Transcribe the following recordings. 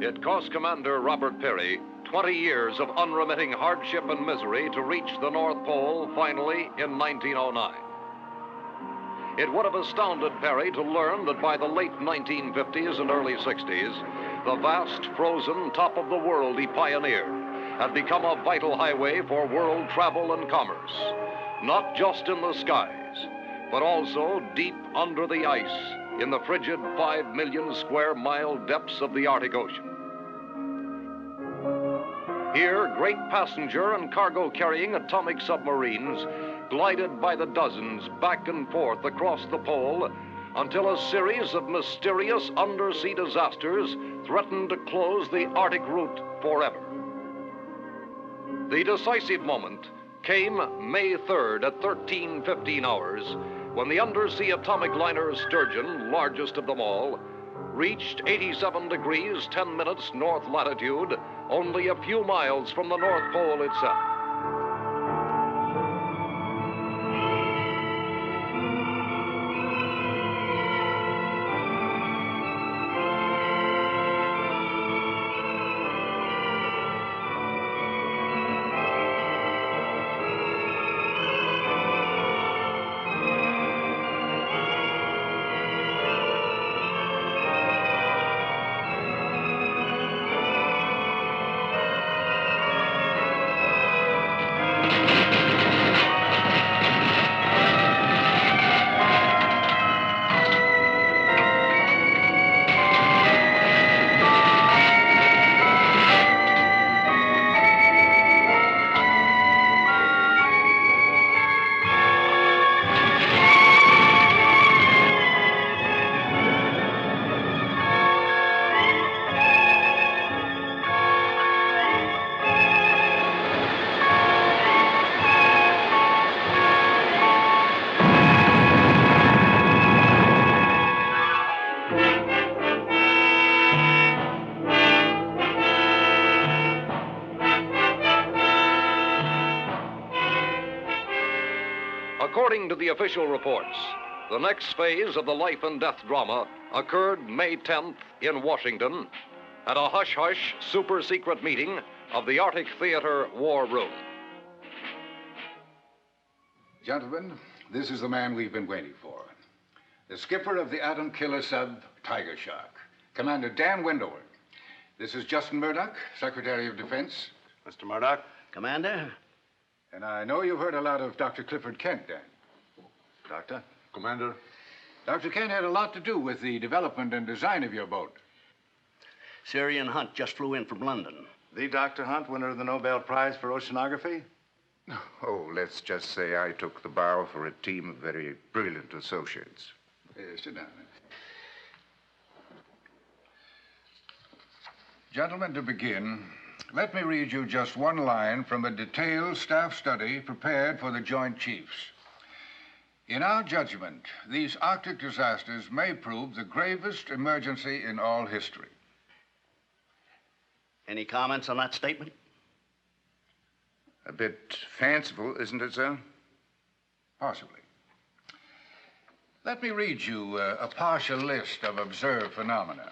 It cost Commander Robert Peary 20 years of unremitting hardship and misery to reach the North Pole finally in 1909. It would have astounded Peary to learn that by the late 1950s and early 60s, the vast frozen top of the world he pioneered had become a vital highway for world travel and commerce, not just in the skies, but also deep under the ice in the frigid 5 million square mile depths of the Arctic Ocean. Here, great passenger and cargo carrying atomic submarines glided by the dozens back and forth across the pole until a series of mysterious undersea disasters threatened to close the Arctic route forever. The decisive moment came May 3rd at 13:15 hours, when the undersea atomic liner Sturgeon, largest of them all, reached 87 degrees 10 minutes north latitude, only a few miles from the North Pole itself. According to the official reports, the next phase of the life and death drama occurred May 10th in Washington at a hush-hush super-secret meeting of the Arctic Theater War Room. Gentlemen, this is the man we've been waiting for. The skipper of the atom killer sub Tiger Shark, Commander Dan Wendover. This is Justin Murdoch, Secretary of Defense. Mr. Murdoch. Commander? And I know you've heard a lot of Dr. Clifford Kent, Dan. Doctor? Commander. Dr. Kent had a lot to do with the development and design of your boat. Syrian Hunt just flew in from London. The Dr. Hunt, winner of the Nobel Prize for Oceanography? Oh, let's just say I took the bow for a team of very brilliant associates. Sit down. Gentlemen, to begin, let me read you just one line from a detailed staff study prepared for the Joint Chiefs. In our judgment, these Arctic disasters may prove the gravest emergency in all history. Any comments on that statement? A bit fanciful, isn't it, sir? Possibly. Let me read you a partial list of observed phenomena.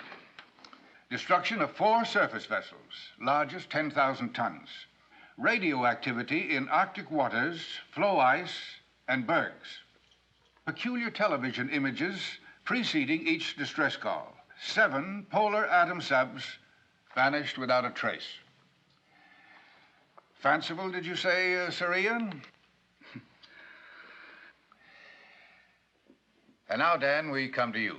Destruction of 4 surface vessels, largest 10,000 tons. Radioactivity in Arctic waters, floe ice, and bergs. Peculiar television images preceding each distress call. 7 polar atom subs vanished without a trace. Fanciful, did you say, Sir Ian? And now, Dan, we come to you.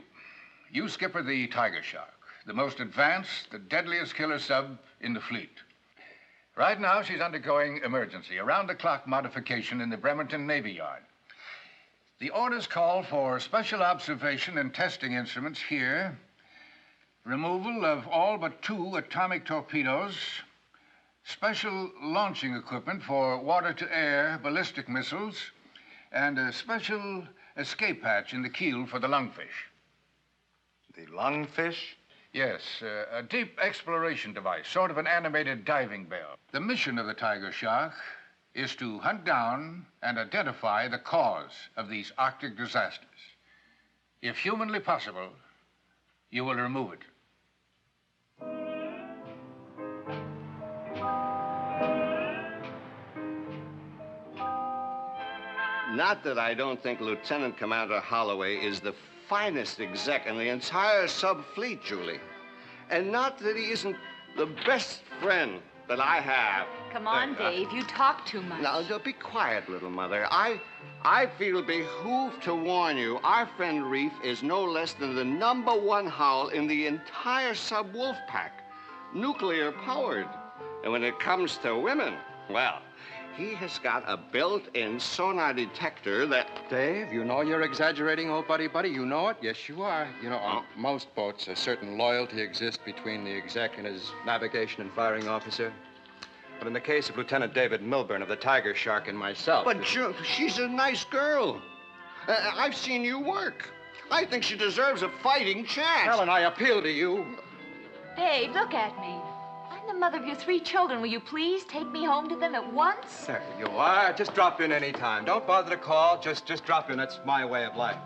You skipper the Tiger Shark, the most advanced, the deadliest killer sub in the fleet. Right now, she's undergoing emergency, around-the-clock modification in the Bremerton Navy Yard. The orders call for special observation and testing instruments here, removal of all but 2 atomic torpedoes, special launching equipment for water-to-air ballistic missiles, and a special escape hatch in the keel for the lungfish. The lungfish? Yes, a deep exploration device, sort of an animated diving bell. The mission of the Tiger Shark is to hunt down and identify the cause of these Arctic disasters. If humanly possible, you will remove it. Not that I don't think Lieutenant Commander Holloway is the finest exec in the entire sub-fleet, Julie. And not that he isn't the best friend that I have. Come on, Dave. You talk too much. Now, be quiet, little mother. I feel behooved to warn you, our friend Reef is no less than the #1 howl in the entire sub-wolf pack. Nuclear-powered. And when it comes to women, well, he has got a built-in sonar detector that... Dave, you know you're exaggerating, old buddy. You know it. Yes, you are. You know, on most boats, a certain loyalty exists between the exec and his navigation and firing officer. But in the case of Lieutenant David Milburn of the Tiger Shark and myself... But she's a nice girl. I've seen you work. I think she deserves a fighting chance. Helen, I appeal to you. Dave, look at me. I'm the mother of your 3 children. Will you please take me home to them at once? There you are. Just drop in any time. Don't bother to call. Just drop in. That's my way of life.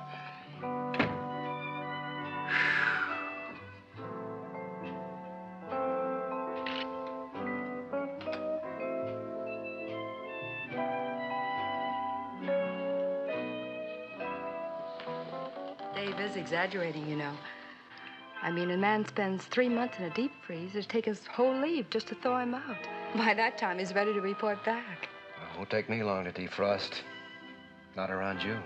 Dave is exaggerating, you know. I mean, a man spends 3 months in a deep freeze. It'd take his whole leave just to thaw him out. By that time, he's ready to report back. It won't take me long to defrost. Not around you.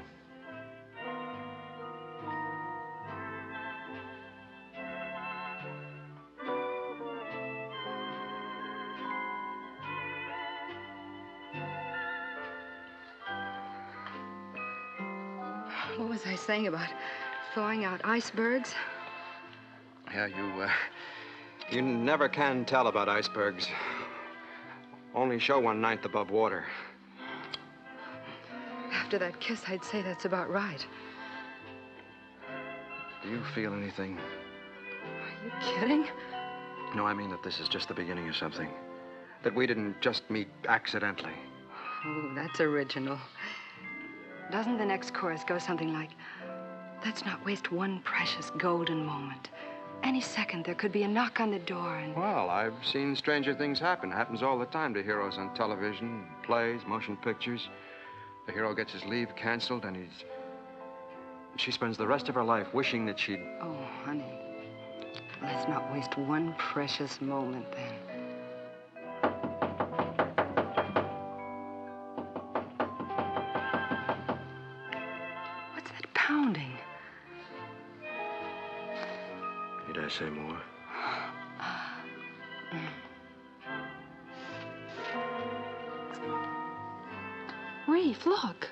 What was I saying about thawing out icebergs? Yeah, you never can tell about icebergs. Only show 1/9 above water. After that kiss, I'd say that's about right. Do you feel anything? Are you kidding? No, I mean that this is just the beginning of something. That we didn't just meet accidentally. Oh, that's original. Doesn't the next chorus go something like, let's not waste one precious golden moment. Any second, there could be a knock on the door and... Well, I've seen stranger things happen. It happens all the time to heroes on television, plays, motion pictures. The hero gets his leave canceled and she spends the rest of her life wishing that she'd... Oh, honey, let's not waste one precious moment then. What's that pounding? Need I say more? Reef, look.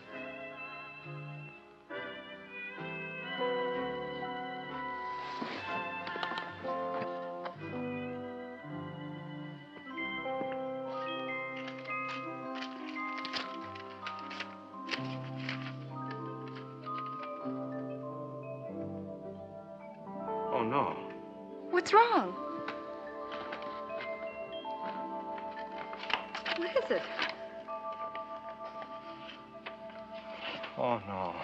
Oh, no. What's wrong? What is it? Oh, no.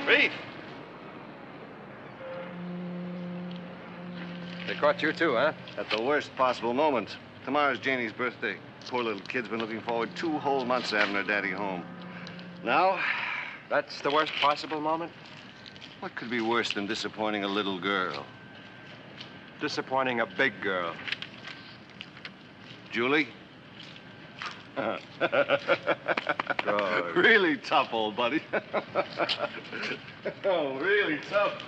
Reef! They caught you too, huh? At the worst possible moment. Tomorrow's Janie's birthday. Poor little kid's been looking forward 2 whole months to having her daddy home. Now? That's the worst possible moment? What could be worse than disappointing a little girl? Disappointing a big girl. Julie? God. Really tough, old buddy. Oh, really tough.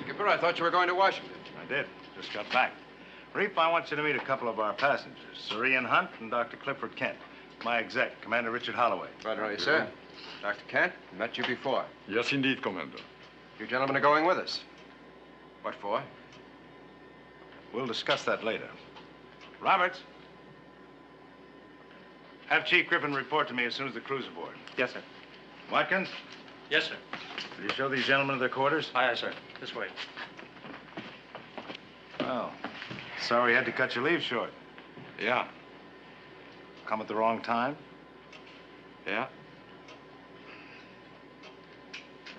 Skipper, I thought you were going to Washington. I did. Just got back. Reef, I want you to meet a couple of our passengers, Sir Ian Hunt and Dr. Clifford Kent. My exec, Commander Richard Holloway. Right, right, sir. Dr. Kent, met you before. Yes, indeed, Commander. You gentlemen are going with us. What for? We'll discuss that later. Roberts. Have Chief Griffin report to me as soon as the crew's aboard. Yes, sir. Watkins, Yes, sir. will you show these gentlemen their quarters? Aye, aye, sir. This way. Oh, sorry you had to cut your leave short. Yeah. Come at the wrong time? Yeah.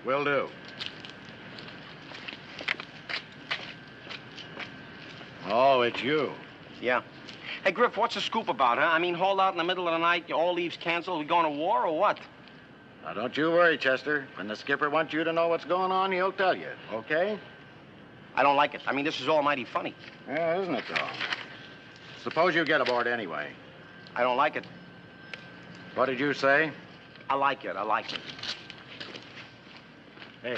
Will do. Oh, it's you. Yeah. Hey, Griff, what's the scoop about, huh? I mean, hauled out in the middle of the night, all leaves canceled, we going to war or what? Now, don't you worry, Chester. When the skipper wants you to know what's going on, he'll tell you, okay? I don't like it. I mean, this is almighty funny. Yeah, isn't it, though? Suppose you get aboard anyway. I don't like it. What did you say? I like it. I like it. Hey.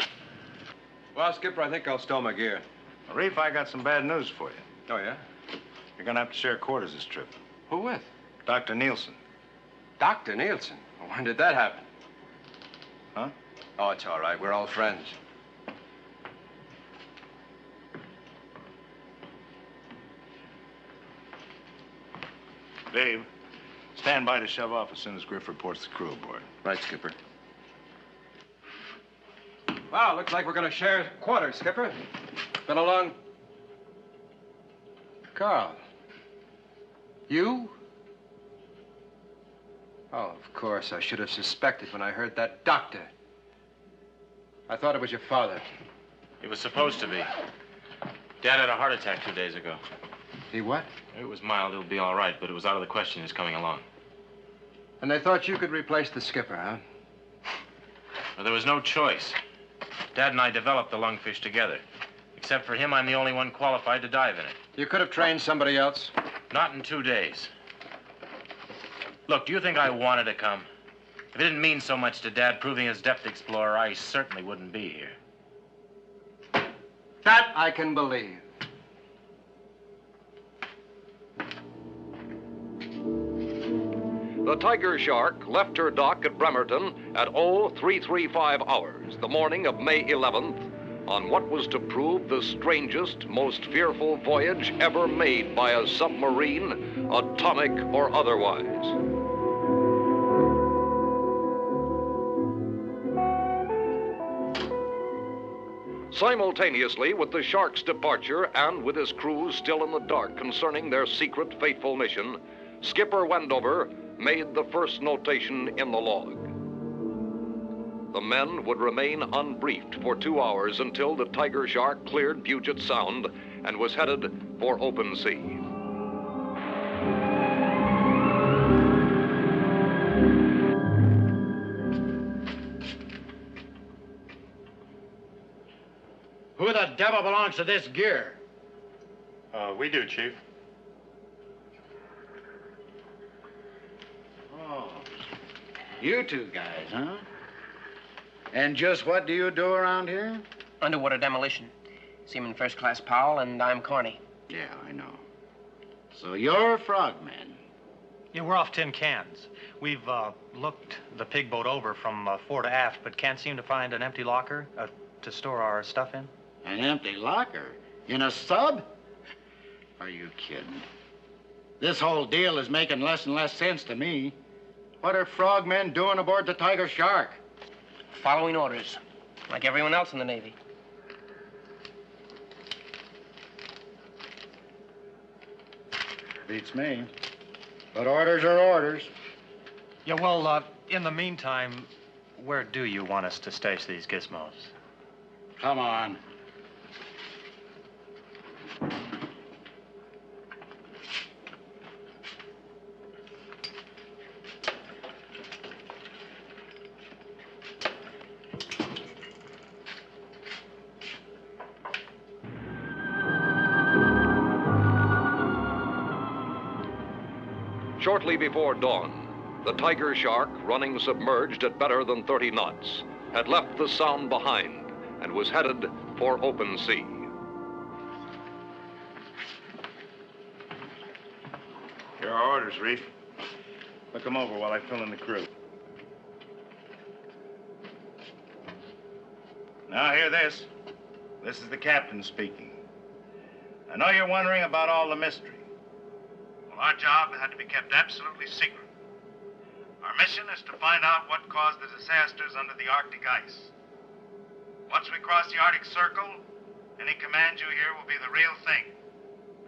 Well, Skipper, I think I'll stow my gear. Reef, I got some bad news for you. Oh, yeah? You're gonna have to share quarters this trip. Who with? Dr. Nielsen. Dr. Nielsen? When did that happen? Huh? Oh, it's all right. We're all friends. Dave, stand by to shove off as soon as Griff reports the crew aboard. Right, Skipper. Well, looks like we're going to share quarters, Skipper. Been a long... Carl. You? Oh, of course. I should have suspected when I heard that doctor. I thought it was your father. He was supposed to be. Dad had a heart attack 2 days ago. He what? It was mild. It'll be all right, but it was out of the question his coming along. And they thought you could replace the skipper, huh? Well, there was no choice. Dad and I developed the lungfish together. Except for him, I'm the only one qualified to dive in it. You could have trained somebody else. Not in 2 days. Look, do you think I wanted to come? If it didn't mean so much to Dad proving his depth explorer, I certainly wouldn't be here. That I can believe. The Tiger Shark left her dock at Bremerton at 0335 hours, the morning of May 11th, on what was to prove the strangest, most fearful voyage ever made by a submarine, atomic or otherwise. Simultaneously with the Shark's departure and with his crew still in the dark concerning their secret, fateful mission, Skipper Wendover made the first notation in the log. The men would remain unbriefed for 2 hours until the Tiger Shark cleared Puget Sound and was headed for open sea. Who the devil belongs to this gear? We do, Chief. Oh, you two guys, huh? And just what do you do around here? Underwater demolition. Seaman First Class Powell, and I'm Corny. Yeah, I know. So you're frogmen. Yeah, we're off tin cans. We've looked the pig boat over from fore to aft, but can't seem to find an empty locker to store our stuff in. An empty locker? In a sub? Are you kidding? This whole deal is making less and less sense to me. What are frogmen doing aboard the Tiger Shark? Following orders, like everyone else in the Navy. Beats me. But orders are orders. Yeah, well, in the meantime, where do you want us to stash these gizmos? Come on. Shortly before dawn, the Tiger Shark, running submerged at better than 30 knots, had left the Sound behind and was headed for open sea. There are orders, Reef. Look them over while I fill in the crew. Now, hear this. This is the captain speaking. I know you're wondering about all the mystery. Well, our job had to be kept absolutely secret. Our mission is to find out what caused the disasters under the Arctic ice. Once we cross the Arctic Circle, any command you hear will be the real thing.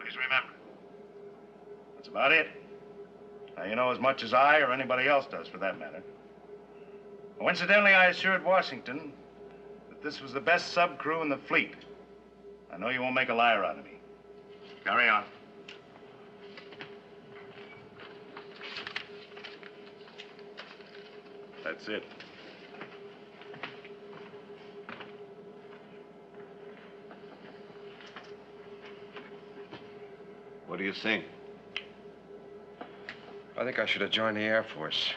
Please remember. That's about it. Now, you know as much as I or anybody else does, for that matter. Coincidentally, I assured Washington that this was the best sub crew in the fleet. I know you won't make a liar out of me. Carry on. That's it. What do you think? I think I should have joined the Air Force.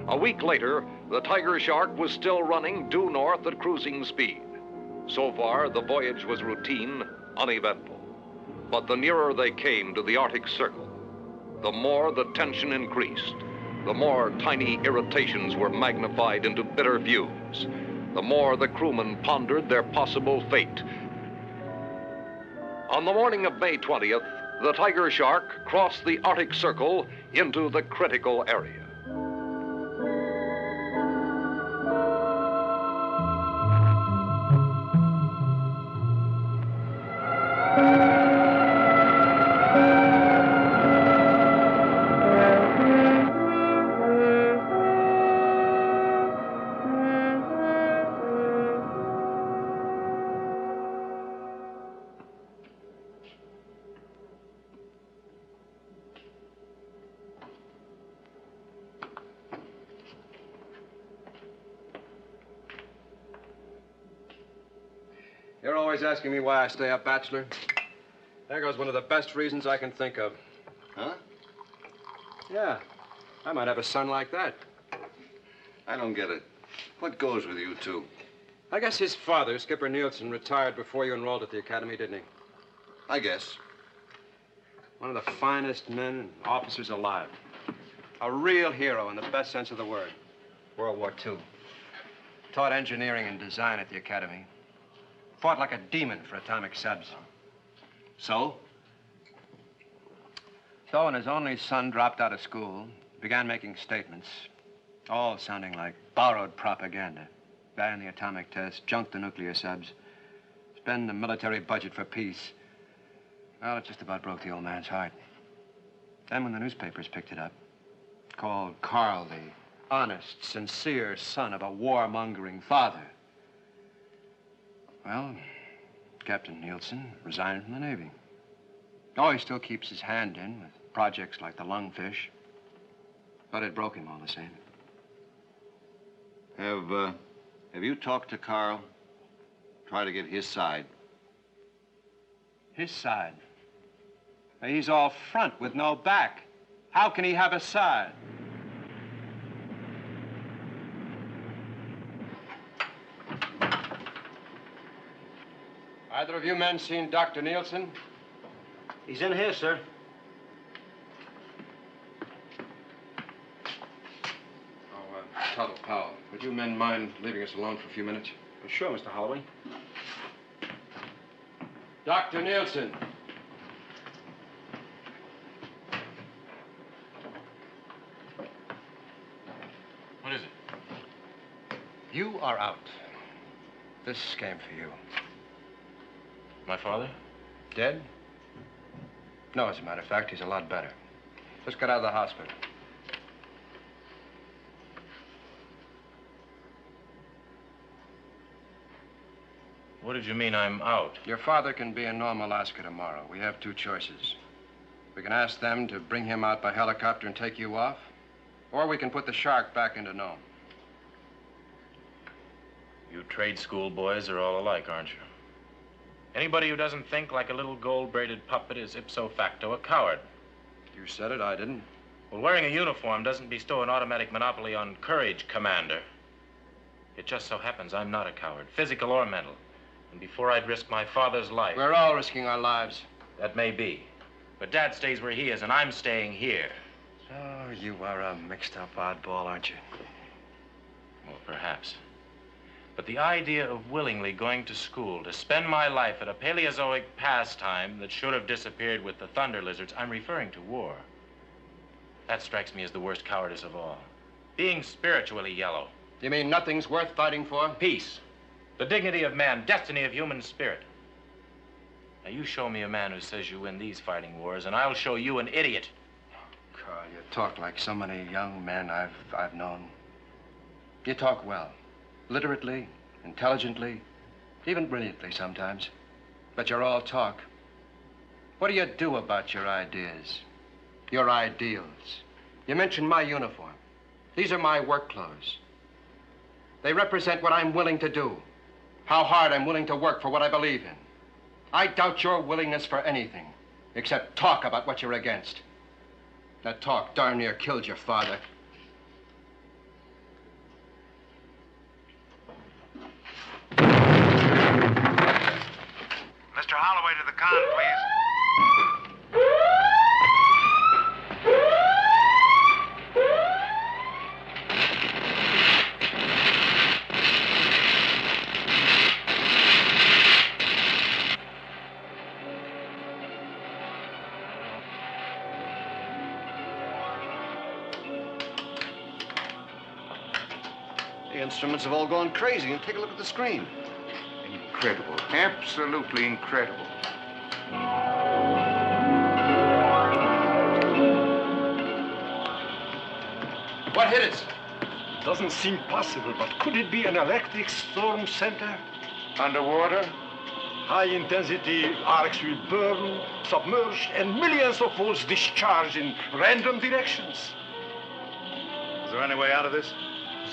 A week later, the Tiger Shark was still running due north at cruising speed. So far, the voyage was routine, uneventful. But the nearer they came to the Arctic Circle, the more the tension increased, the more tiny irritations were magnified into bitter fumes, the more the crewmen pondered their possible fate. On the morning of May 20th, the Tiger Shark crossed the Arctic Circle into the critical area. You're always asking me why I stay up, bachelor. There goes one of the best reasons I can think of. Huh? Yeah. I might have a son like that. I don't get it. What goes with you two? I guess his father, Skipper Nielsen, retired before you enrolled at the academy, didn't he? I guess. One of the finest men and officers alive. A real hero in the best sense of the word. World War II. Taught engineering and design at the academy. Fought like a demon for atomic subs. So? So when his only son dropped out of school, began making statements, all sounding like borrowed propaganda. Ban the atomic test, junk the nuclear subs, spend the military budget for peace. Well, it just about broke the old man's heart. Then when the newspapers picked it up, called Carl the honest, sincere son of a warmongering father. Well, Captain Nielsen resigned from the Navy. Oh, he still keeps his hand in with projects like the Lungfish. But it broke him all the same. Have you talked to Carl? Try to get his side. His side? He's all front with no back. How can he have a side? Either of you men seen Dr. Nielsen? He's in here, sir. Tuttle, Powell, would you men mind leaving us alone for a few minutes? Sure, Mr. Holloway. Dr. Nielsen. What is it? You are out. This came for you. My father? Dead? No, as a matter of fact, he's a lot better. Just got out of the hospital. What did you mean I'm out? Your father can be in Nome, Alaska tomorrow. We have two choices. We can ask them to bring him out by helicopter and take you off, or we can put the Shark back into Nome. You trade school boys are all alike, aren't you? Anybody who doesn't think like a little gold-braided puppet is ipso facto a coward. You said it, I didn't. Well, wearing a uniform doesn't bestow an automatic monopoly on courage, Commander. It just so happens I'm not a coward, physical or mental. And before I'd risk my father's life. We're all risking our lives. That may be. But Dad stays where he is, and I'm staying here. Oh, you are a mixed-up oddball, aren't you? Well, perhaps. But the idea of willingly going to school to spend my life at a Paleozoic pastime that should have disappeared with the thunder lizards, I'm referring to war. That strikes me as the worst cowardice of all. Being spiritually yellow. You mean nothing's worth fighting for? Peace. The dignity of man, destiny of human spirit. Now, you show me a man who says you win these fighting wars, and I'll show you an idiot. Carl, you talk like so many young men I've known. You talk well. Literately, intelligently, even brilliantly sometimes. But you're all talk. What do you do about your ideas? Your ideals? You mentioned my uniform. These are my work clothes. They represent what I'm willing to do. How hard I'm willing to work for what I believe in. I doubt your willingness for anything, except talk about what you're against. That talk darn near killed your father. Mr. Holloway to the con, please. The instruments have all gone crazy. And take a look at the screen. Incredible. Absolutely incredible. What hit it? Doesn't seem possible, but could it be an electric storm center? Underwater? High-intensity arcs will burn, submerge, and millions of volts discharge in random directions. Is there any way out of this?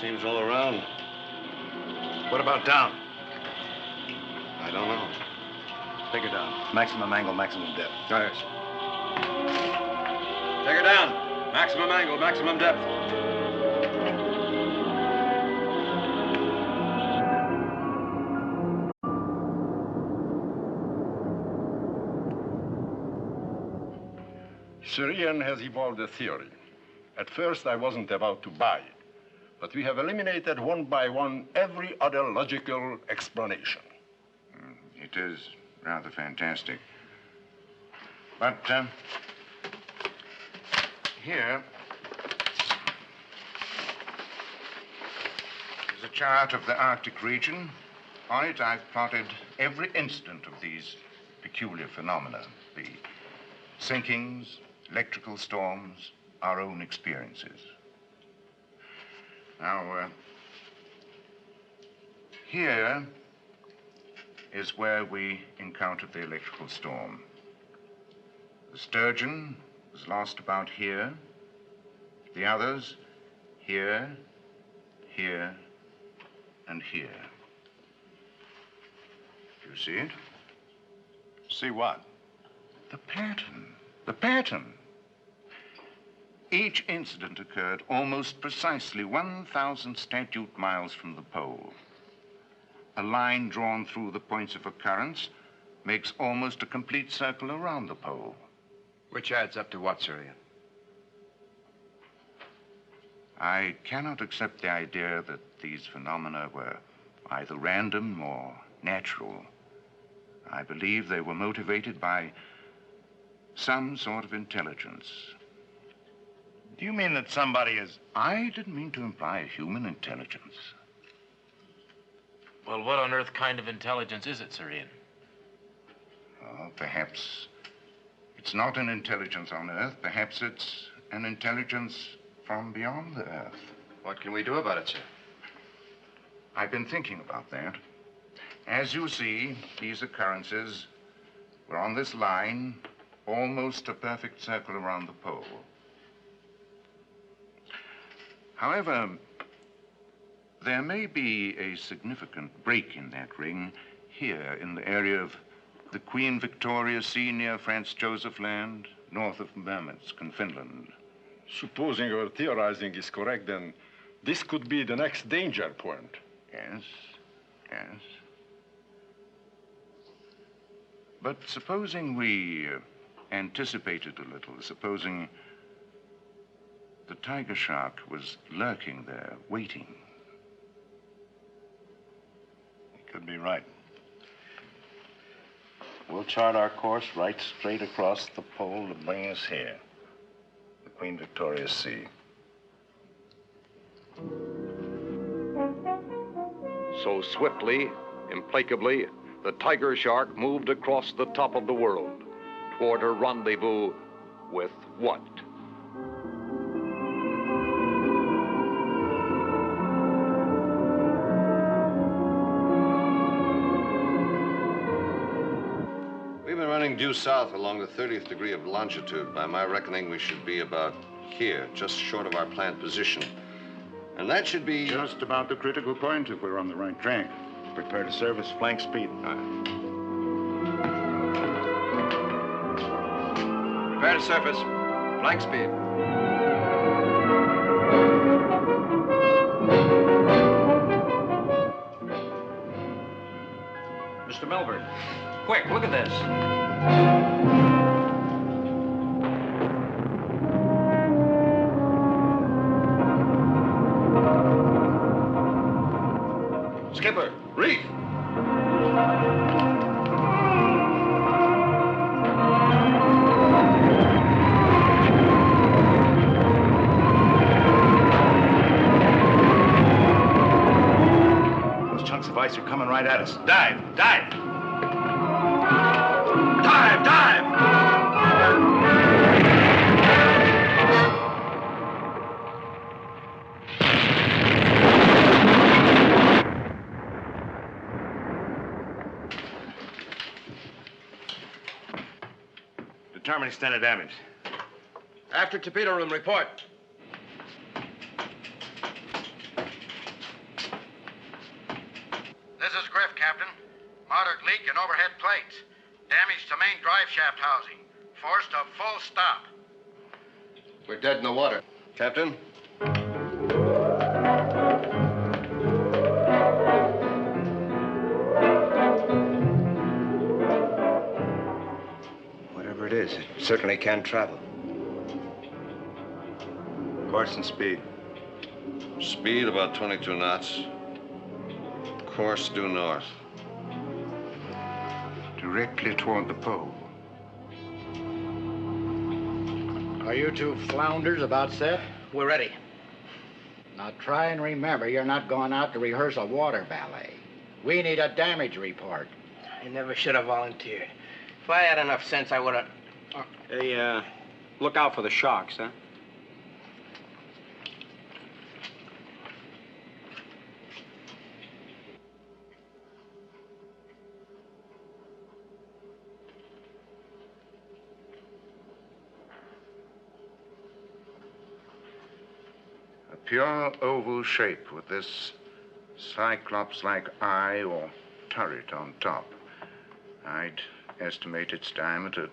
Seems all around. What about down? I don't know. Take her down. Maximum angle, maximum depth. Yes. Take her down. Maximum angle, maximum depth. Syrian has evolved a theory. At first, I wasn't about to buy it. But we have eliminated one by one every other logical explanation. It is rather fantastic. But here is a chart of the Arctic region. On it, I've plotted every instant of these peculiar phenomena, the sinkings, electrical storms, our own experiences. Now, here is where we encountered the electrical storm. The sturgeon was lost about here. The others, here, here, and here. Do you see it? See what? The pattern. The pattern. Each incident occurred almost precisely 1,000 statute miles from the pole. A line drawn through the points of occurrence makes almost a complete circle around the pole. Which adds up to what, Syrian? I cannot accept the idea that these phenomena were either random or natural. I believe they were motivated by some sort of intelligence. Do you mean that somebody is... I didn't mean to imply a human intelligence. Well, what on earth kind of intelligence is it, Syrian? Oh, perhaps it's not an intelligence on Earth. Perhaps it's an intelligence from beyond the Earth. What can we do about it, sir? I've been thinking about that. As you see, these occurrences were on this line, almost a perfect circle around the pole. However, there may be a significant break in that ring here in the area of the Queen Victoria Sea near Franz Joseph Land, north of Murmansk in Finland. Supposing your theorizing is correct, then this could be the next danger point. Yes, yes. But supposing we anticipated a little, supposing the tiger shark was lurking there, waiting. You could be right. We'll chart our course right straight across the pole to bring us here, the Queen Victoria Sea. So swiftly, implacably, the tiger shark moved across the top of the world toward her rendezvous with what? We've been running due south along the 30th degree of longitude. By my reckoning, we should be about here, just short of our planned position. And that should be... just about the critical point if we're on the right track. Prepare to service flank speed. Prepare to surface. Flank speed. Mr. Melbourne, quick, look at this. Skipper, reef! Those chunks of ice are coming right at us. Dive! Dive! Dive! Dive! Determine extent of damage. After torpedo room, report. This is Griff, Captain. Moderate leak in overhead plates. Damage to main drive shaft housing. Forced to full stop. We're dead in the water. Captain? Whatever it is, it certainly can't travel. Course and speed. Speed about 22 knots. Course due north. Directly toward the pole. Are you two flounders about set? We're ready. Now try and remember you're not going out to rehearse a water ballet. We need a damage report. I never should have volunteered. If I had enough sense, I would have... Hey, look out for the sharks, huh? A pure oval shape with this cyclops-like eye or turret on top. I'd estimate its diameter at,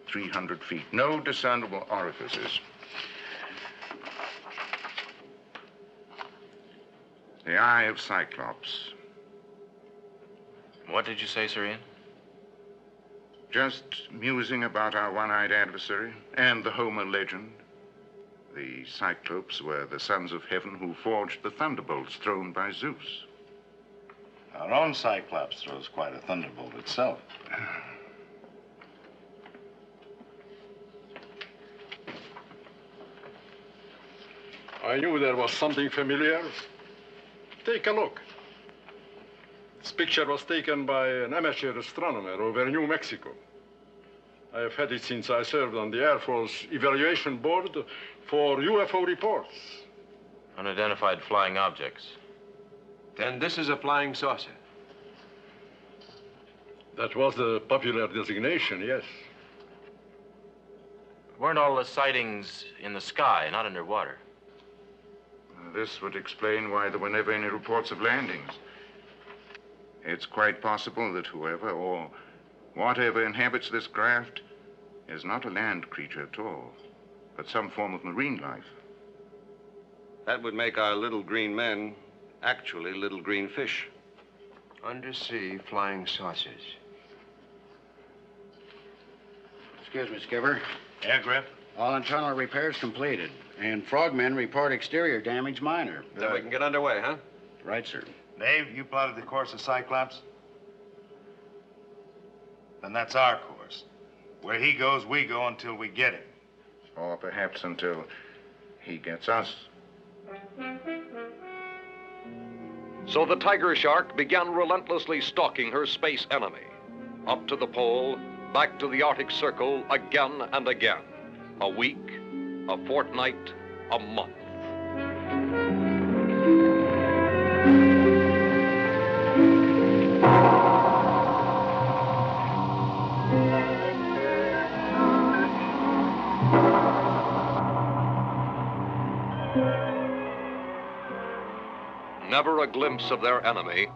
300 feet. No discernible orifices. The eye of Cyclops. What did you say, Sir Ian? Just musing about our one-eyed adversary and the Homer legend. The Cyclops were the sons of heaven who forged the thunderbolts thrown by Zeus. Our own Cyclops throws quite a thunderbolt itself. I knew there was something familiar. Take a look. This picture was taken by an amateur astronomer over New Mexico. I have had it since I served on the Air Force Evaluation Board for UFO reports. Unidentified flying objects. Then this is a flying saucer. That was the popular designation, yes. Weren't all the sightings in the sky, not underwater? This would explain why there were never any reports of landings. It's quite possible that whoever or whatever inhabits this craft is not a land creature at all, but some form of marine life. That would make our little green men actually little green fish. Undersea flying saucers. Excuse me, Skipper. Yeah, Griff? All internal repairs completed. And frogmen report exterior damage minor. Then we can get underway, huh? Right, sir. Dave, you plotted the course of Cyclops? Then that's our course. Where he goes, we go until we get him. Or perhaps until he gets us. So the tiger shark began relentlessly stalking her space enemy. Up to the pole, back to the Arctic Circle, again and again. A week, a fortnight, a month. Never a glimpse of their enemy,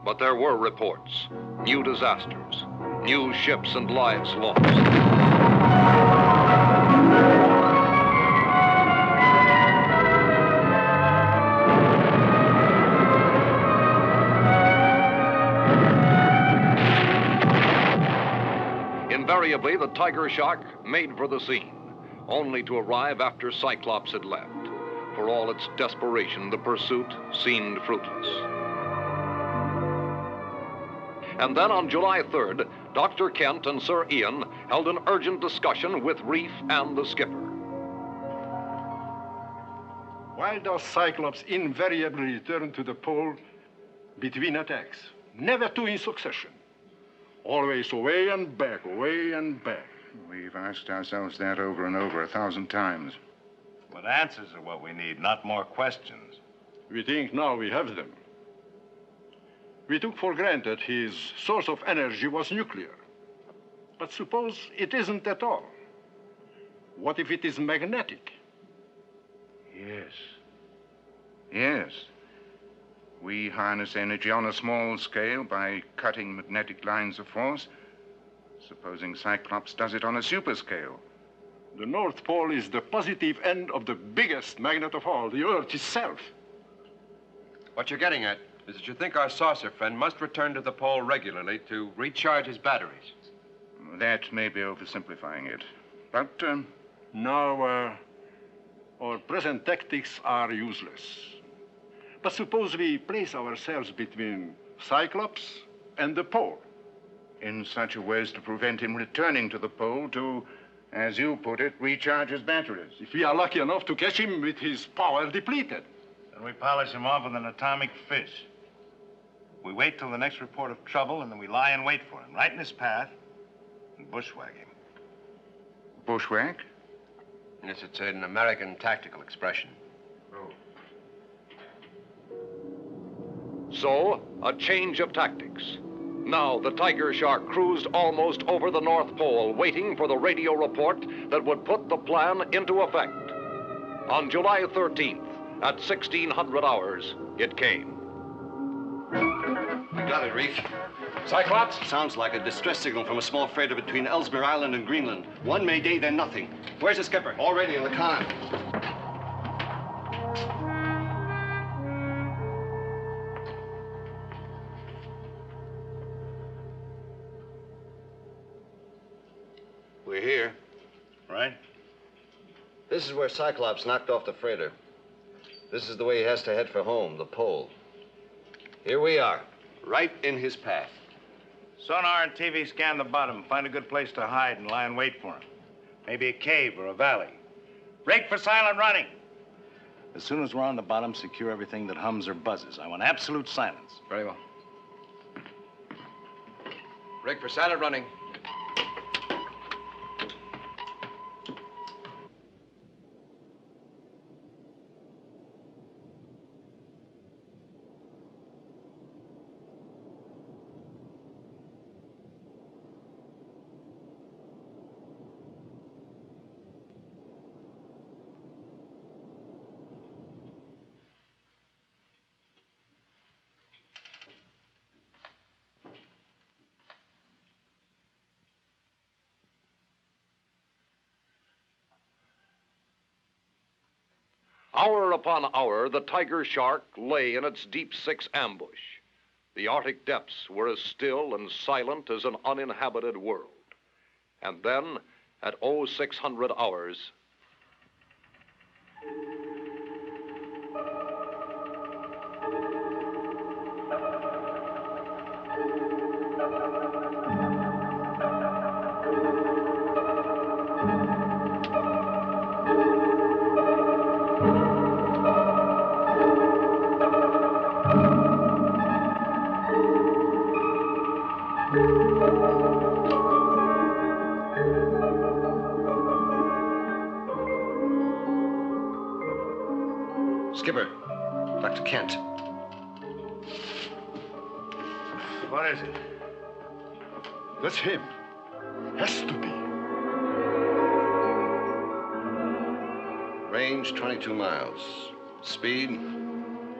but there were reports. New disasters, new ships and lives lost. Invariably, the tiger shark made for the scene, only to arrive after Cyclops had left. For all its desperation, the pursuit seemed fruitless. And then on July 3rd, Dr. Kent and Sir Ian held an urgent discussion with Reef and the skipper. Why does Cyclops invariably return to the pole between attacks? Never two in succession. Always away and back, away and back. We've asked ourselves that over and over 1,000 times. But answers are what we need, not more questions. We think now we have them. We took for granted his source of energy was nuclear. But suppose it isn't at all. What if it is magnetic? Yes. Yes. We harness energy on a small scale by cutting magnetic lines of force. Supposing Cyclops does it on a super scale. The North Pole is the positive end of the biggest magnet of all, the Earth itself. What you're getting at is that you think our saucer friend must return to the pole regularly to recharge his batteries. That may be oversimplifying it. But, Now, our present tactics are useless. But suppose we place ourselves between Cyclops and the pole. In such a way as to prevent him returning to the pole to, as you put it, recharge his batteries. If we are lucky enough to catch him with his power depleted. Then we polish him off with an atomic fish. We wait till the next report of trouble, and then we lie in wait for him, right in his path, and bushwhack him. Bushwhack? Yes, it's an American tactical expression. So, a change of tactics. Now, the tiger shark cruised almost over the North Pole, waiting for the radio report that would put the plan into effect. On July 13th, at 1600 hours, it came. We got it, Reef. Cyclops? Sounds like a distress signal from a small freighter between Ellesmere Island and Greenland. One Mayday, then nothing. Where's the skipper? Already in the con. We're here. Right? This is where Cyclops knocked off the freighter. This is the way he has to head for home, the pole. Here we are, right in his path. Sonar and TV scan the bottom. Find a good place to hide and lie in wait for him. Maybe a cave or a valley. Break for silent running. As soon as we're on the bottom, secure everything that hums or buzzes. I want absolute silence. Very well. Break for silent running. Hour upon hour, the tiger shark lay in its deep six ambush. The Arctic depths were as still and silent as an uninhabited world. And then, at 0600 hours. Skipper, Dr. Kent. What is it? That's him. Has to be. Range 22 miles. Speed,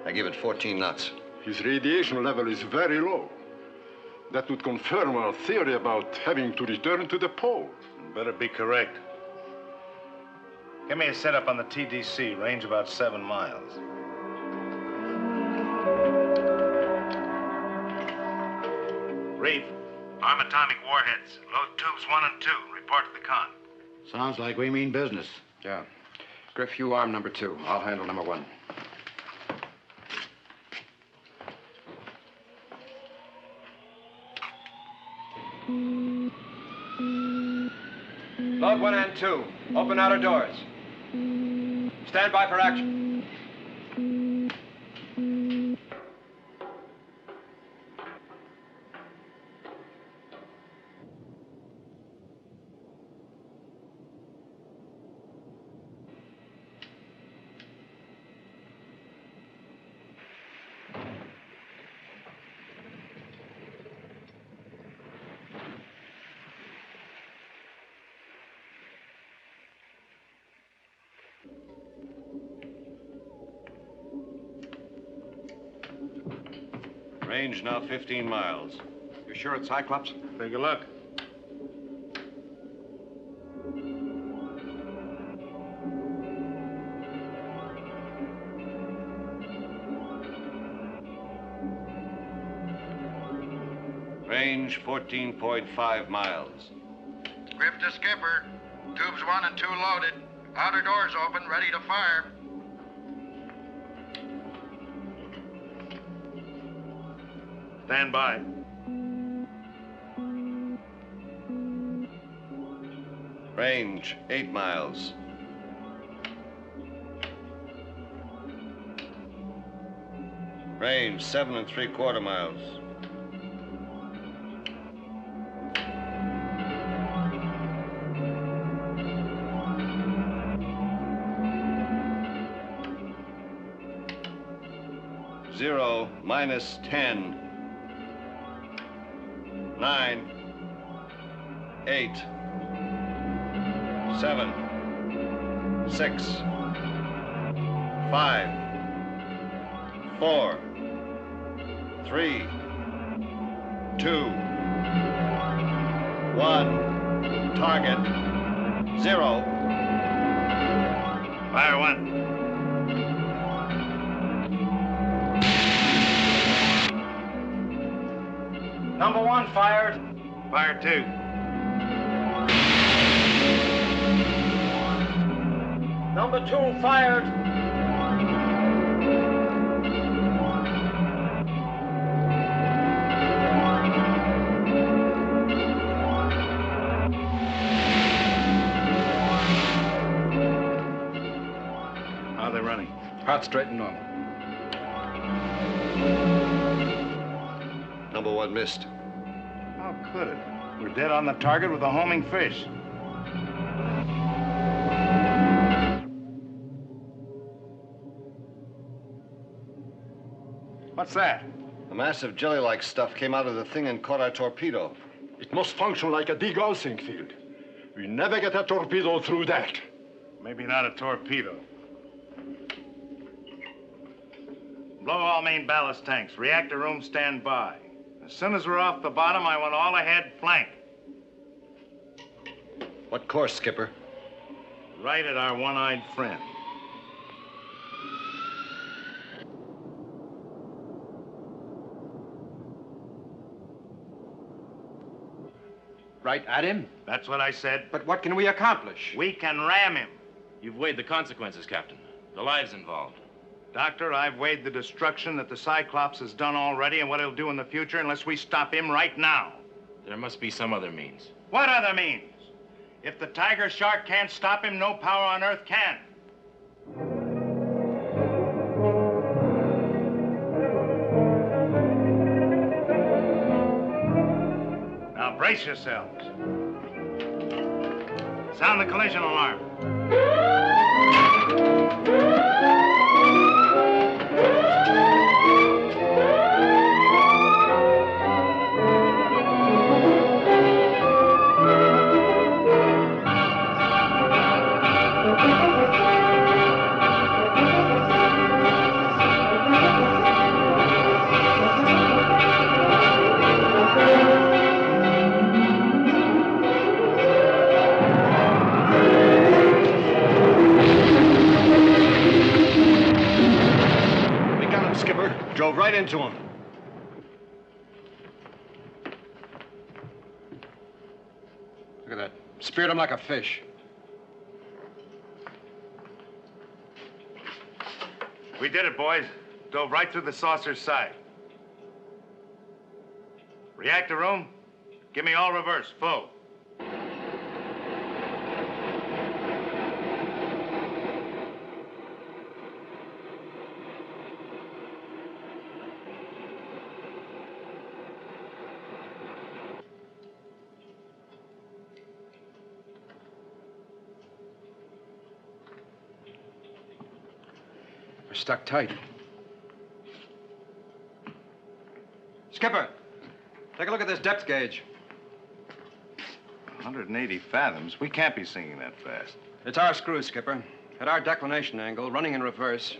I give it 14 knots. His radiation level is very low. That would confirm our theory about having to return to the pole. Better be correct. Give me a setup on the TDC, range about 7 miles. Reef, arm atomic warheads. Load tubes 1 and 2. Report to the con. Sounds like we mean business. Yeah. Griff, you arm number 2. I'll handle number 1. Load 1 and 2. Open outer doors. Stand by for action. Range now 15 miles. You sure it's Cyclops? Take a look. Range 14.5 miles. Griff to skipper. Tubes 1 and 2 loaded. Outer doors open, ready to fire. Stand by. Range 8 miles. Range 7 3/4 miles. Zero, minus 10. 9, 8, 7, 6, 5, 4, 3, 2, 1. Target 0. Fire 1. Number 1 fired. Fire 2. Number 2 fired. How are they running? Hot, straight, and normal. Number 1 missed. How could it? We're dead on the target with a homing fish. What's that? A massive jelly-like stuff came out of the thing and caught our torpedo. It must function like a degaussing field. We never get a torpedo through that. Maybe not a torpedo. Blow all main ballast tanks. Reactor room stand by. As soon as we're off the bottom, I want all ahead flank. What course, Skipper? Right at our one-eyed friend. Right at him? That's what I said. But what can we accomplish? We can ram him. You've weighed the consequences, Captain. The lives involved. Doctor, I've weighed the destruction that the Cyclops has done already and what he'll do in the future unless we stop him right now. There must be some other means. What other means? If the tiger shark can't stop him, no power on Earth can. Now brace yourselves. Sound the collision alarm. Drove right into him. Look at that. Speared him like a fish. We did it, boys. Dove right through the saucer's side. Reactor room, give me all reverse, full. We're stuck tight. Skipper, take a look at this depth gauge. 180 fathoms? We can't be sinking that fast. It's our screw, Skipper. At our declination angle, running in reverse,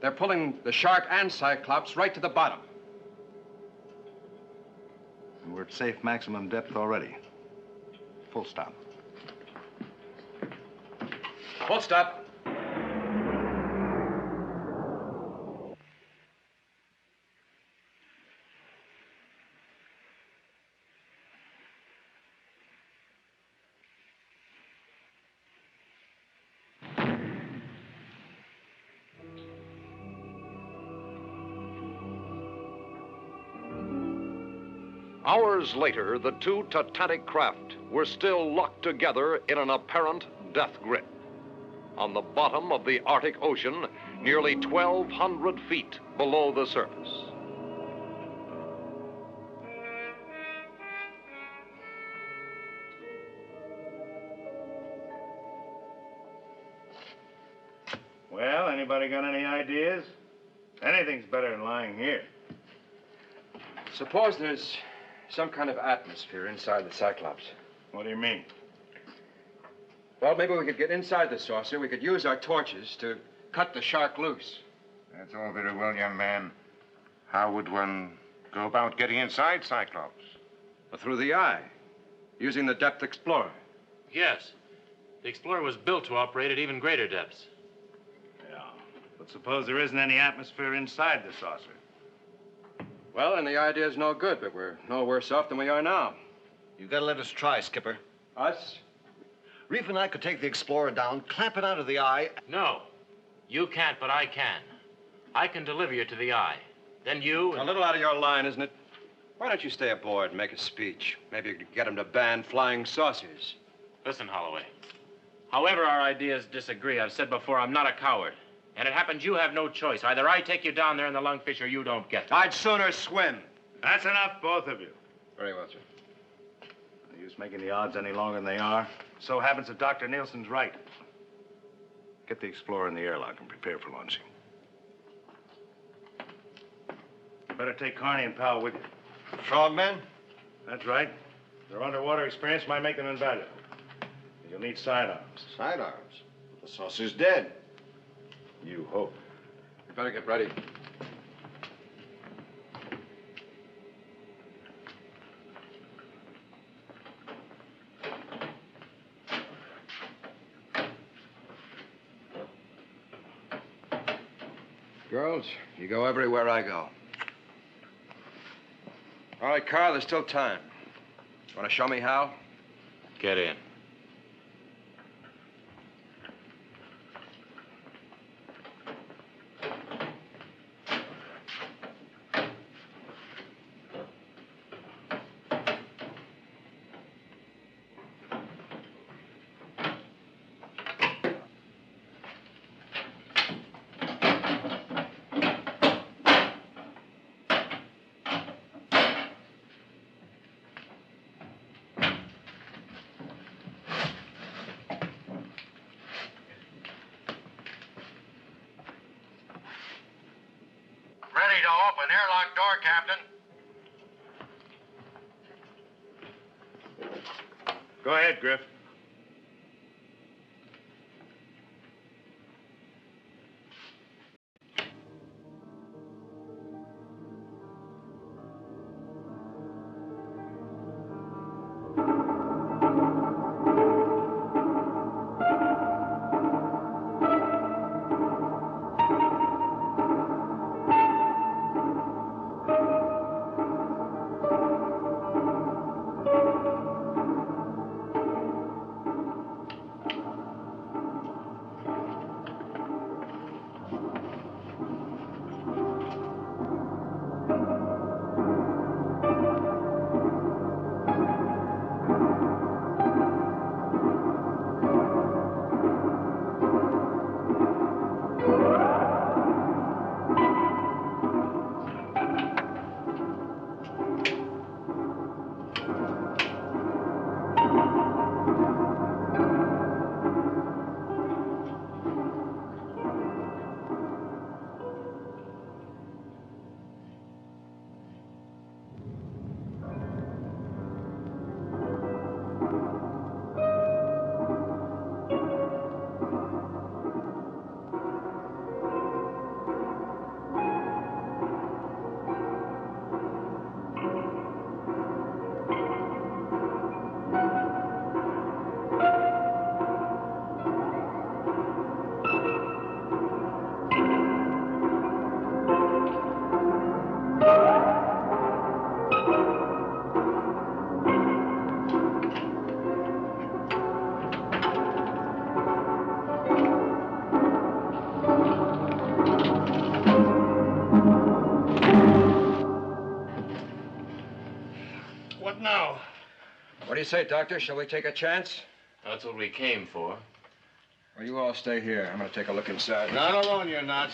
they're pulling the shark and Cyclops right to the bottom. And we're at safe maximum depth already. Full stop. Full stop. Hours later, the two Titanic craft were still locked together in an apparent death grip. On the bottom of the Arctic Ocean, nearly 1,200 feet below the surface. Well, anybody got any ideas? Anything's better than lying here. Suppose there's some kind of atmosphere inside the Cyclops. What do you mean? Well, maybe we could get inside the saucer. We could use our torches to cut the shark loose. That's all very well, young man. How would one go about getting inside Cyclops? Well, through the eye, using the depth explorer. Yes. The Explorer was built to operate at even greater depths. Yeah, but suppose there isn't any atmosphere inside the saucer. Well, then the idea's no good, but we're no worse off than we are now. You gotta let us try, Skipper. Us? Reef and I could take the Explorer down, clamp it onto the eye. No. You can't, but I can. I can deliver you to the eye. Then you... A little out of your line, isn't it? Why don't you stay aboard and make a speech? Maybe you could get them to ban flying saucers. Listen, Holloway. However our ideas disagree, I've said before, I'm not a coward. And it happens you have no choice. Either I take you down there in the lungfish or you don't get them. I'd sooner swim. That's enough, both of you. Very well, sir. No use making the odds any longer than they are. So happens that Dr. Nielsen's right. Get the Explorer in the airlock and prepare for launching. You better take Carney and Powell with you. Frogmen? That's right. Their underwater experience might make them invaluable. You'll need sidearms. Sidearms? The saucer's dead. You hope. You better get ready. Girls, you go everywhere I go. All right, Carl, there's still time. Want to show me how? Get in. Ready to open airlock door, Captain. Go ahead, Griff. What now? What do you say, Doctor? Shall we take a chance? That's what we came for. Well, you all stay here. I'm going to take a look inside. Not alone, you're not.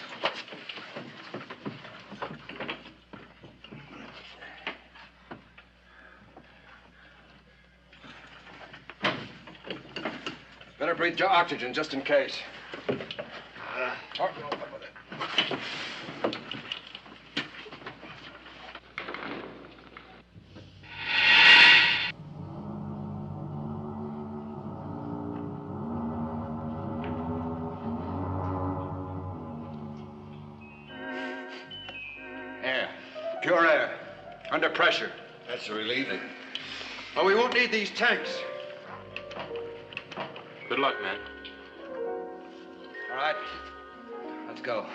Better breathe your oxygen just in case. Air. Pure air. Under pressure. That's relieving. Well, we won't need these tanks. Good luck, man. All right. Let's go.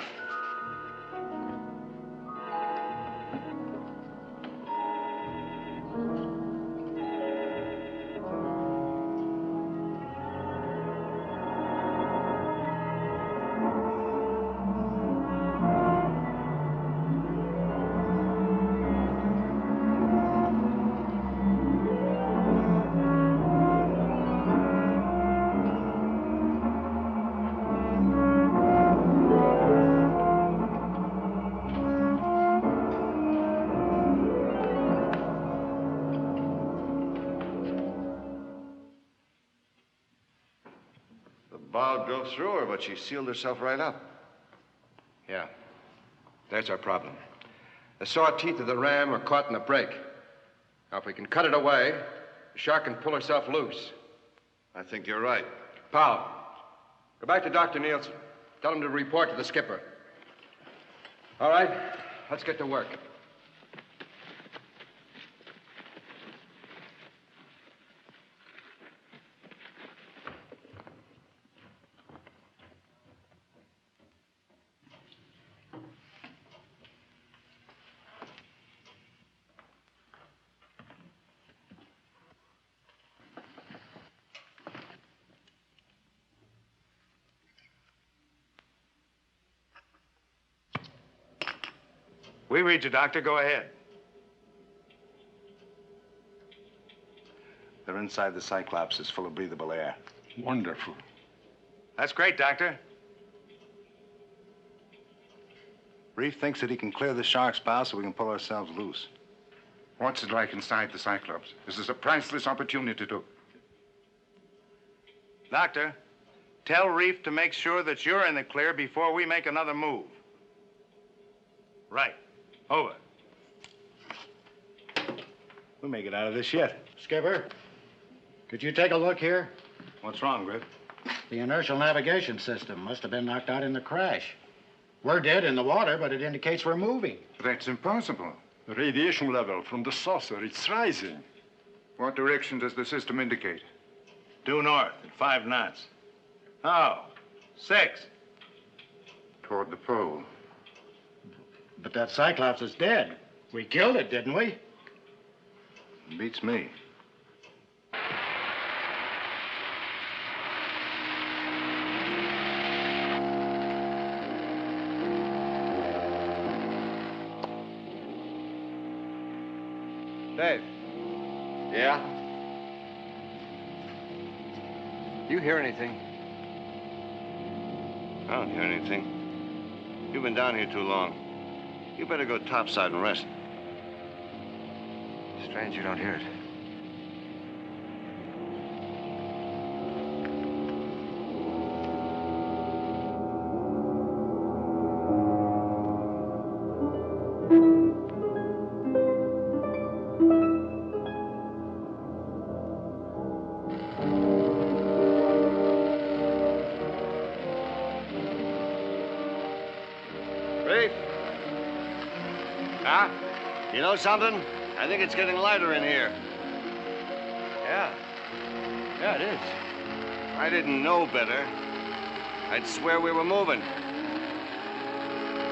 Ball drove through her, but she sealed herself right up. Yeah. That's our problem. The saw teeth of the ram are caught in the break. Now, if we can cut it away, the shark can pull herself loose. I think you're right. Powell, go back to Dr. Nielsen. Tell him to report to the skipper. All right, let's get to work. We read you, Doctor. Go ahead. They're inside the Cyclops. It's full of breathable air. Wonderful. That's great, Doctor. Reef thinks that he can clear the shark's bow so we can pull ourselves loose. What's it like inside the Cyclops? This is a priceless opportunity to... Doctor, tell Reef to make sure that you're in the clear before we make another move. Right. Over. We may get out of this yet. Skipper, could you take a look here? What's wrong, Griff? The inertial navigation system must have been knocked out in the crash. We're dead in the water, but it indicates we're moving. That's impossible. The radiation level from the saucer, it's rising. What direction does the system indicate? Due north at 5 knots. Oh, 6. Toward the pole. But that Cyclops is dead. We killed it, didn't we? Beats me. Dave. Yeah? You hear anything? I don't hear anything. You've been down here too long. You better go topside and rest. Strange you don't hear it. You know something? I think it's getting lighter in here. Yeah. Yeah, it is. If I didn't know better, I'd swear we were moving.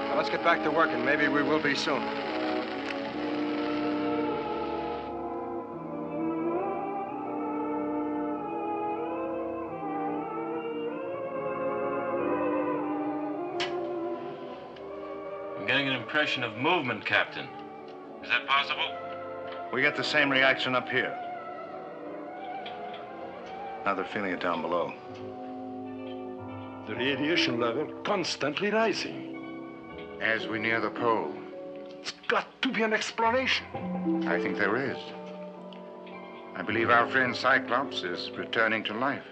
Now, let's get back to work, and maybe we will be soon. I'm getting an impression of movement, Captain. Is that possible? We get the same reaction up here. Now they're feeling it down below. The radiation level constantly rising. As we near the pole. It's got to be an explanation. I think there is. I believe our friend Cyclops is returning to life.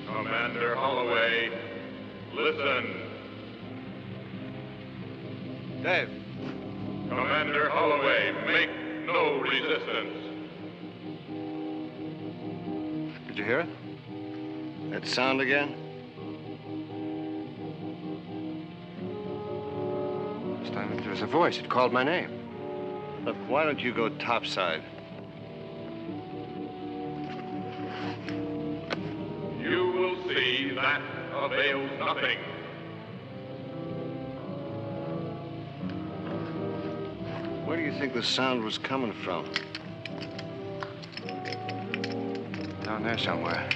Commander Holloway, listen. Dave. Commander Holloway, make no resistance. Did you hear it? That sound again? This time there was a voice. It called my name. Look, why don't you go topside? You will see that avails nothing. Where do you think the sound was coming from? Down there somewhere.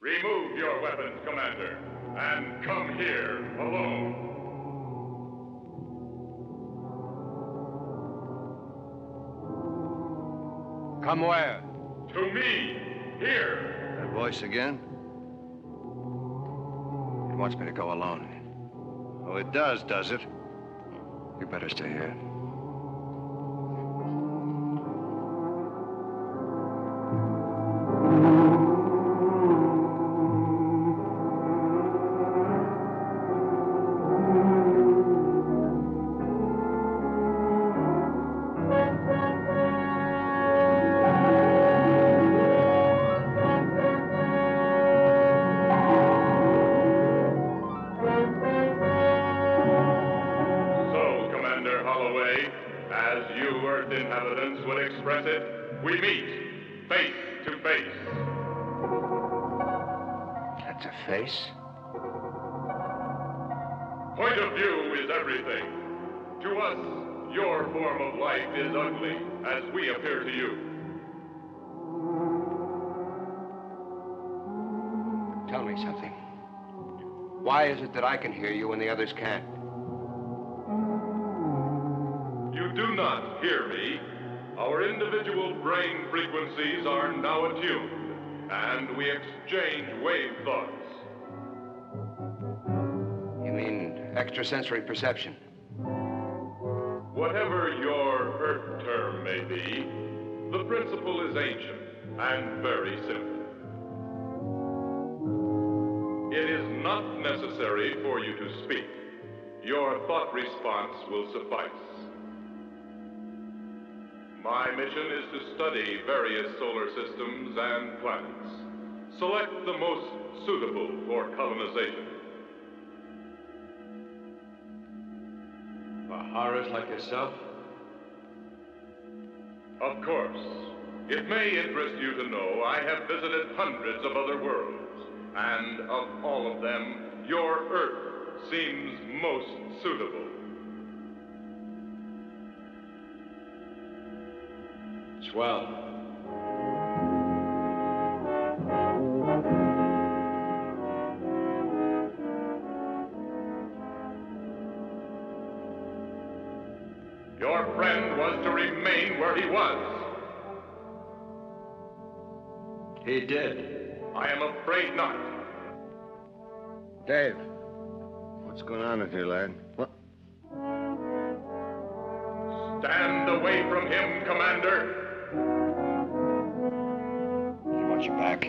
Remove your weapons, Commander, and come here alone. Come where? To me, here. That voice again? It wants me to go alone. Oh, it does it? You better stay here. We meet face to face. That's a face? Point of view is everything. To us, your form of life is ugly, as we appear to you. Tell me something. Why is it that I can hear you and the others can't? You do not hear me. Our individual brain frequencies are now attuned, and we exchange wave thoughts. You mean extrasensory perception? Whatever your Earth term may be, the principle is ancient and very simple. It is not necessary for you to speak. Your thought response will suffice. My mission is to study various solar systems and planets. Select the most suitable for colonization. For horrors like yourself? Of course. It may interest you to know I have visited hundreds of other worlds, and of all of them, your Earth seems most suitable. Swell. Your friend was to remain where he was. He did. I am afraid not. Dave, what's going on in here, lad? What? Stand away from him, Commander. You watch your back.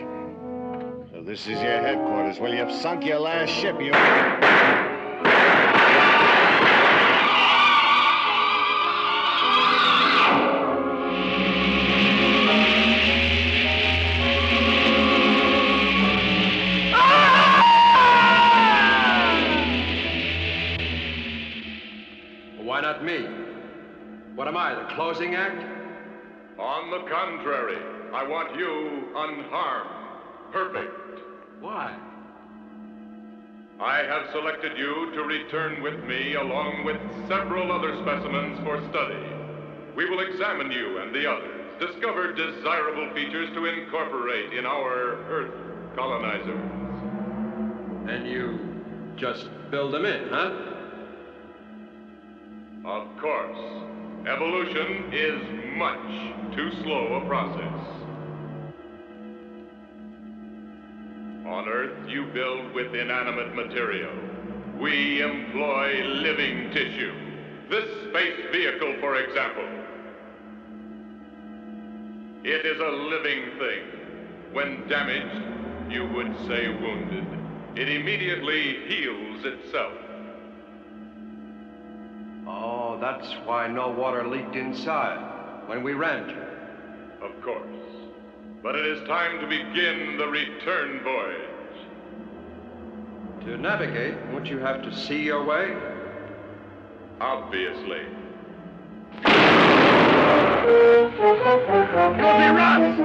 So this is your headquarters. Well, you've sunk your last ship, you... Why not me? What am I, the closing act? On the contrary, I want you unharmed, perfect. Why? I have selected you to return with me along with several other specimens for study. We will examine you and the others, discover desirable features to incorporate in our Earth colonizers. Then you just build them in, huh? Of course. Evolution is much too slow a process. On Earth, you build with inanimate material. We employ living tissue. This space vehicle, for example. It is a living thing. When damaged, you would say wounded. It immediately heals itself. Oh, that's why no water leaked inside when we rammed you. Of course. But it is time to begin the return voyage. To navigate, won't you have to see your way? Obviously. Copy, Russ!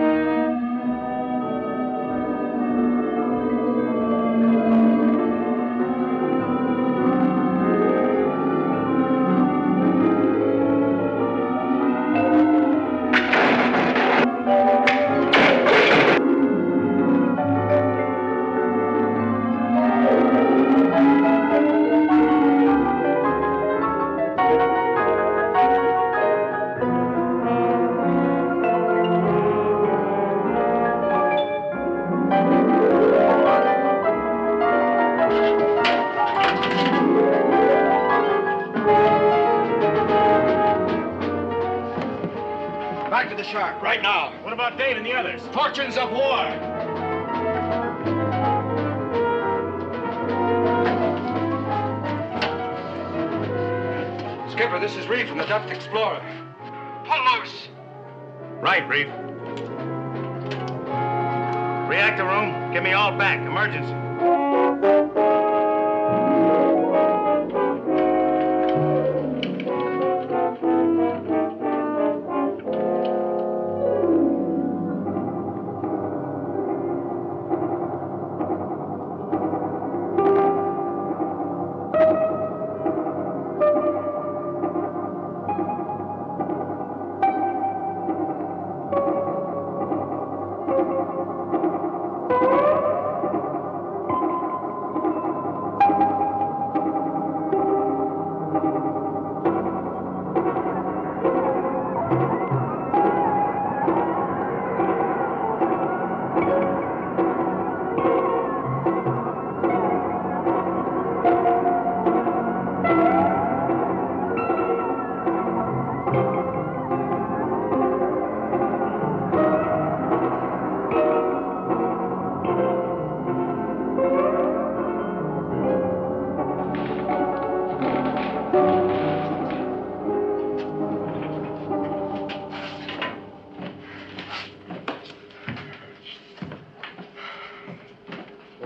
shark, right now. What about Dave and the others? Fortunes of war. Skipper, this is Reed from the Duck Explorer. Pull loose. Right, Reef. Reactor room, get me all back. Emergency.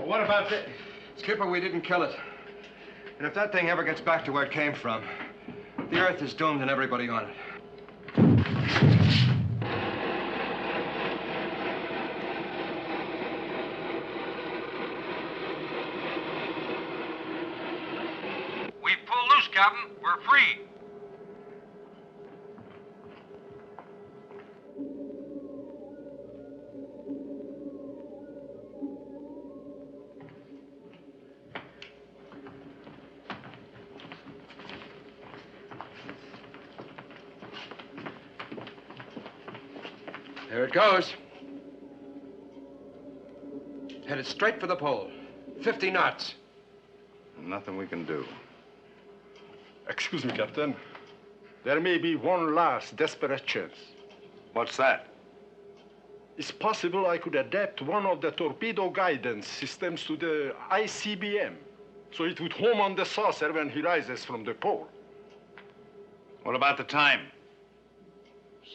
What about this? Skipper, we didn't kill it. And if that thing ever gets back to where it came from, the Earth is doomed and everybody on it. We've pulled loose, Captain. We're free. There it goes. Headed straight for the pole. 50 knots. Nothing we can do. Excuse me, Captain. There may be one last desperate chance. What's that? It's possible I could adapt one of the torpedo guidance systems to the ICBM, so it would home on the saucer when he rises from the pole. What about the time?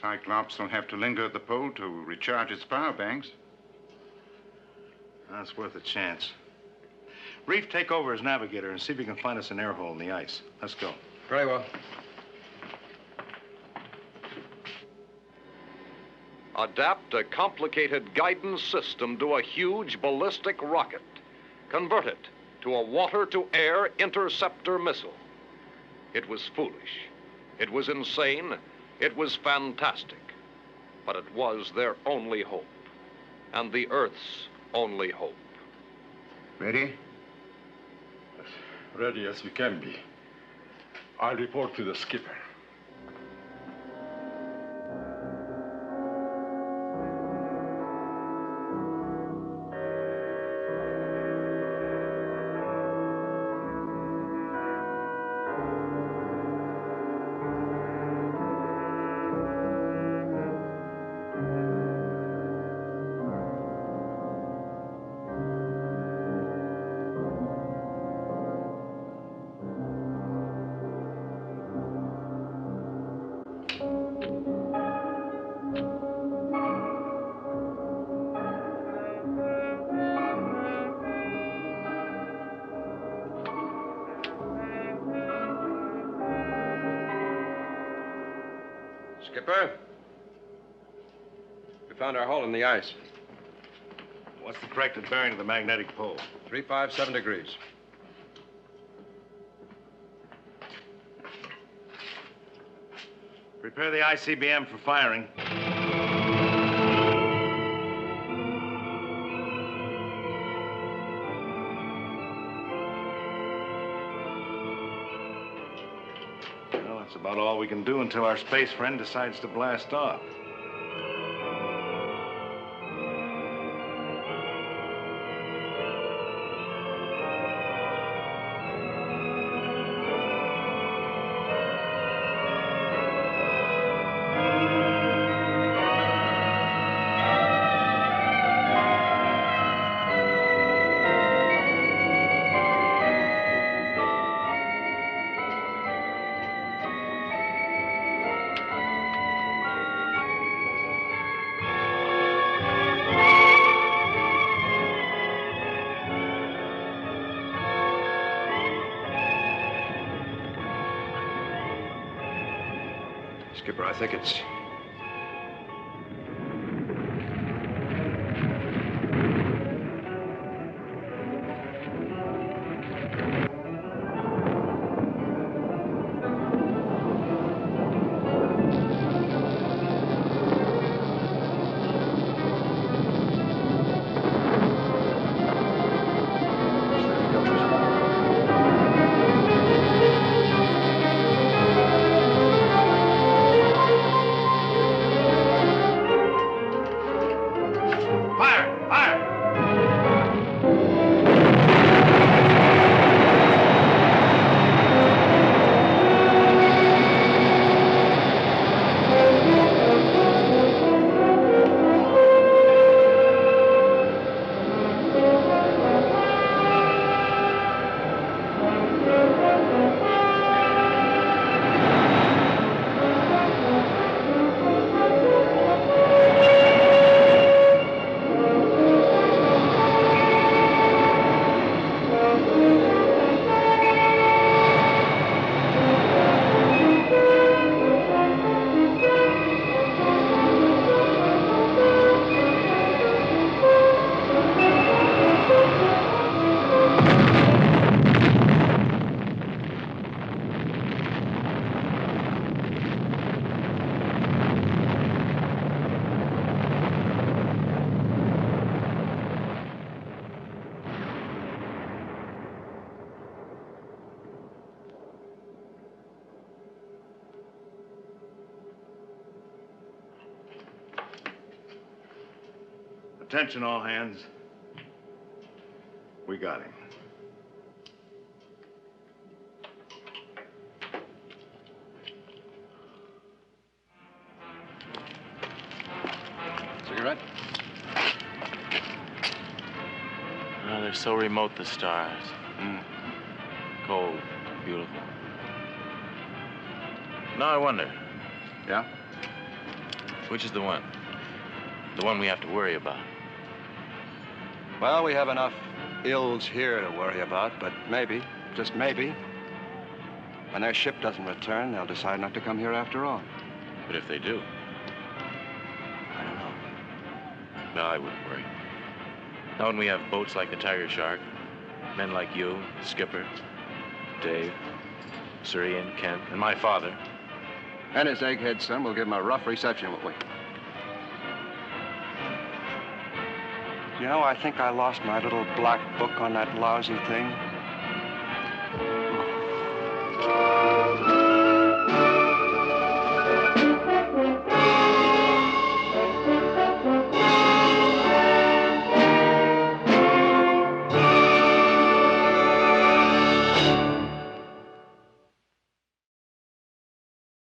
Cyclops will have to linger at the pole to recharge its power banks. That's worth a chance. Reef, take over as navigator and see if you can find us an air hole in the ice. Let's go. Very well. Adapt a complicated guidance system to a huge ballistic rocket. Convert it to a water-to-air interceptor missile. It was foolish. It was insane. It was fantastic. But it was their only hope. And the Earth's only hope. Ready? As ready as we can be. I'll report to the skipper. Skipper, we found our hole in the ice. What's the corrected bearing of the magnetic pole? 357 degrees. Prepare the ICBM for firing. Well, that's about all we can do until our space friend decides to blast off. Skipper, I think it's... Attention, all hands. We got him. Cigarette? Oh, they're so remote, the stars. Cold, beautiful. Now I wonder. Yeah? Which is the one? The one we have to worry about. Well, we have enough ills here to worry about, but maybe, just maybe, when their ship doesn't return, they'll decide not to come here after all. But if they do? I don't know. No, I wouldn't worry. Not when we have boats like the Tiger Shark, men like you, Skipper, Dave, Surrey and Kent, and my father. And his egghead son will give him a rough reception, won't we? You know, I think I lost my little black book on that lousy thing.